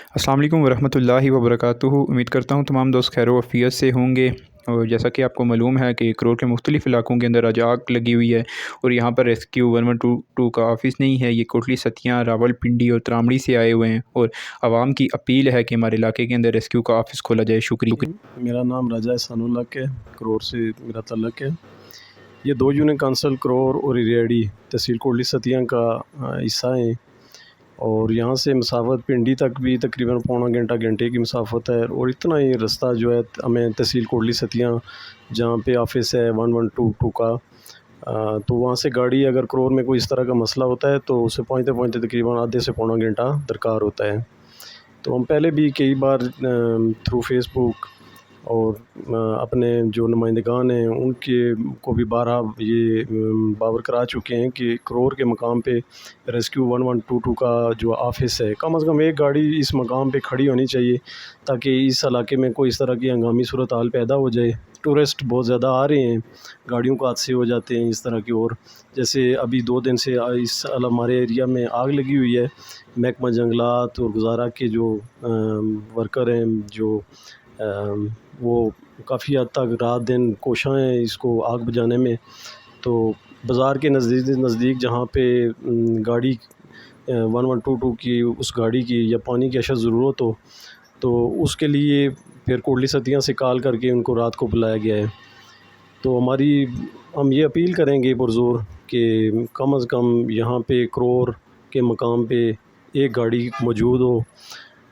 अस्सलाम वालेकुम वरहमतुल्लाहि वबरकातुहू। उम्मीद करता हूँ तमाम दोस्त खैर आफियत से होंगे। और जैसा कि आपको मालूम है कि करोड़ के मुख्तलिफ़ इलाकों के अंदर आज आग लगी हुई है और यहाँ पर रेस्क्यू 1122 का ऑफ़िस नहीं है। ये कोटली सतियाँ, रावलपिंडी और त्रामड़ी से आए हुए हैं और आवाम की अपील है कि हमारे इलाके के अंदर रेस्क्यू का ऑफ़िस खोला जाए। शुक्रिया। मेरा नाम राजा एहसानुल्लाह है, करोड़ से मेरा तल्लक है। ये 2 यूनियन काउंसिल करोड़ और रियाड़ी तहसील कोटली सतियाँ का हिस्सा है और यहाँ से मसाफत पिंडी तक भी तकरीबन पौना घंटे की मसाफत है। और इतना ही रास्ता जो है हमें तहसील कोटली सतियाँ जहाँ पे ऑफ़िस है 1122 का, तो वहाँ से गाड़ी अगर करोड़ में कोई इस तरह का मसला होता है तो उसे पहुँचते पहुँचते तकरीबन आधे से पौना घंटा दरकार होता है। तो हम पहले भी कई बार थ्रू फेसबुक और अपने जो नुमाइंदगान हैं उनके को भी बारहा ये बावर करा चुके हैं कि करोड़ के मकाम पे रेस्क्यू 1122 का जो ऑफ़िस है कम से कम एक गाड़ी इस मकाम पे खड़ी होनी चाहिए ताकि इस इलाके में कोई इस तरह की हंगामी सूरत हाल पैदा हो जाए। टूरिस्ट बहुत ज़्यादा आ रहे हैं, गाड़ियों को हादसे हो जाते हैं इस तरह की। और जैसे अभी 2 दिन से इस हमारे एरिया में आग लगी हुई है। महकमा जंगलात और गुजारा के जो वर्कर हैं जो वो काफ़ी हद तक रात दिन कोशां हैं इसको आग बुझाने में। तो बाज़ार के नज़दीक जहाँ पे गाड़ी 1122 की उस गाड़ी की या पानी की अशद ज़रूरत हो तो उसके लिए फिर कोटली सतियाँ से कॉल करके उनको रात को बुलाया गया है। तो हम ये अपील करेंगे पुरज़ोर कि कम से कम यहाँ पे करोड़ के मकाम पे एक गाड़ी मौजूद हो।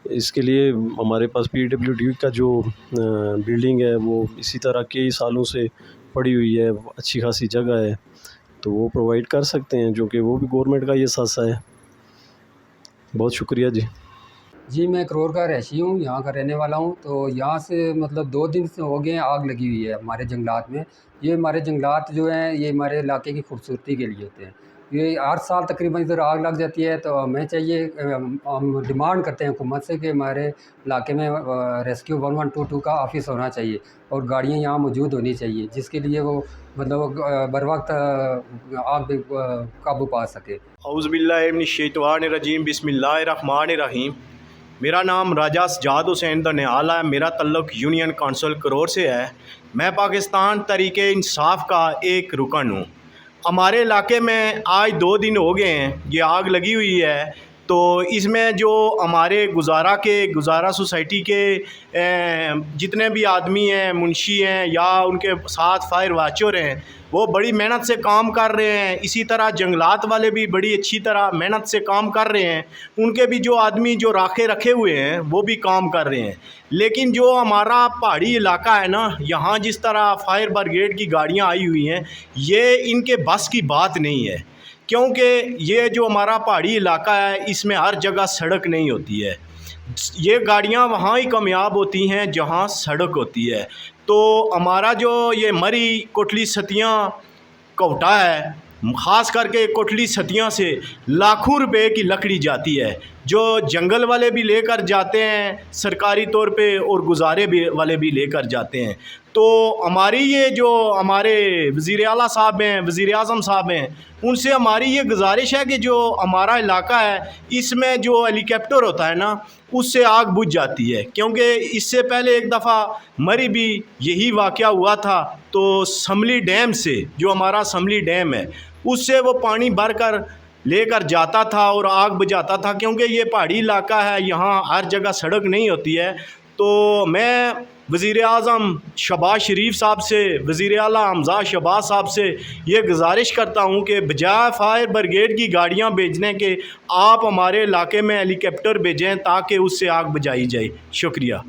इसके लिए हमारे पास PWD का जो बिल्डिंग है वो इसी तरह कई सालों से पड़ी हुई है, अच्छी खासी जगह है, तो वो प्रोवाइड कर सकते हैं, जो कि वो भी गवर्नमेंट का ये सासा है। बहुत शुक्रिया जी। जी, मैं करोड़ का रहायशी हूँ, यहाँ का रहने वाला हूँ। तो यहाँ से मतलब 2 दिन से हो गए हैं आग लगी हुई है हमारे जंगलात में। ये हमारे जंगलात जो हैं ये हमारे इलाके की खूबसूरती के लिए होते हैं। ये हर साल तकरीबन इधर आग लग जाती है, तो हमें चाहिए, हम डिमांड करते हैं हुकूमत से कि हमारे इलाके में रेस्क्यू 1122 का ऑफ़िस होना चाहिए और गाड़ियाँ यहाँ मौजूद होनी चाहिए, जिसके लिए वो मतलब बर वक्त आग पे काबू पा सके। औज़ु बिल्लाहि मिनश शैतानिर रजीम, बिस्मिल्लाहिर रहमानिर रहीम। मेरा नाम राजा सजाद हुसैन दनियाला है। मेरा तल्लुक़ यूनियन काउंसिल करोड़ से है। मैं पाकिस्तान तहरीके इंसाफ का एक रुकन हूँ। हमारे इलाके में आज 2 दिन हो गए हैं ये आग लगी हुई है। तो इसमें जो हमारे गुजारा सोसाइटी के जितने भी आदमी हैं, मुंशी हैं या उनके साथ फायर वाचर हैं, वो बड़ी मेहनत से काम कर रहे हैं। इसी तरह जंगलात वाले भी बड़ी अच्छी तरह मेहनत से काम कर रहे हैं। उनके भी जो आदमी जो राखे रखे हुए हैं वो भी काम कर रहे हैं। लेकिन जो हमारा पहाड़ी इलाका है ना, यहाँ जिस तरह फायर ब्रिगेड की गाड़ियाँ आई हुई हैं, ये इनके बस की बात नहीं है, क्योंकि ये जो हमारा पहाड़ी इलाका है इसमें हर जगह सड़क नहीं होती है। ये गाड़ियाँ वहाँ ही कामयाब होती हैं जहाँ सड़क होती है। तो हमारा जो ये मरी कोटली सतियाँ कोटा है, ख़ास करके कोटली सतियाँ से लाखों रुपए की लकड़ी जाती है, जो जंगल वाले भी लेकर जाते हैं सरकारी तौर पे और गुजारे भी वाले भी लेकर जाते हैं। तो हमारी ये जो हमारे वज़ीर आला साहब हैं, वज़ीर आज़म साहब हैं, उनसे हमारी ये गुजारिश है कि जो हमारा इलाका है इसमें जो हेलीकॉप्टर होता है ना, उससे आग बुझ जाती है। क्योंकि इससे पहले एक दफ़ा मरी भी यही वाक़या हुआ था। तो समली डैम से, जो हमारा समली डैम है, उससे वो पानी भर कर लेकर जाता था और आग बुझाता था। क्योंकि ये पहाड़ी इलाका है, यहाँ हर जगह सड़क नहीं होती है। तो मैं वज़ीर आज़म शहबाज शरीफ साहब से, वज़ीर आला हमज़ा शहबाज साहब से ये गुजारिश करता हूँ कि बजाय फायर ब्रिगेड की गाड़ियाँ भेजने के आप हमारे इलाके में हेलीकॉप्टर भेजें ताकि उससे आग बुझाई जाए। शुक्रिया।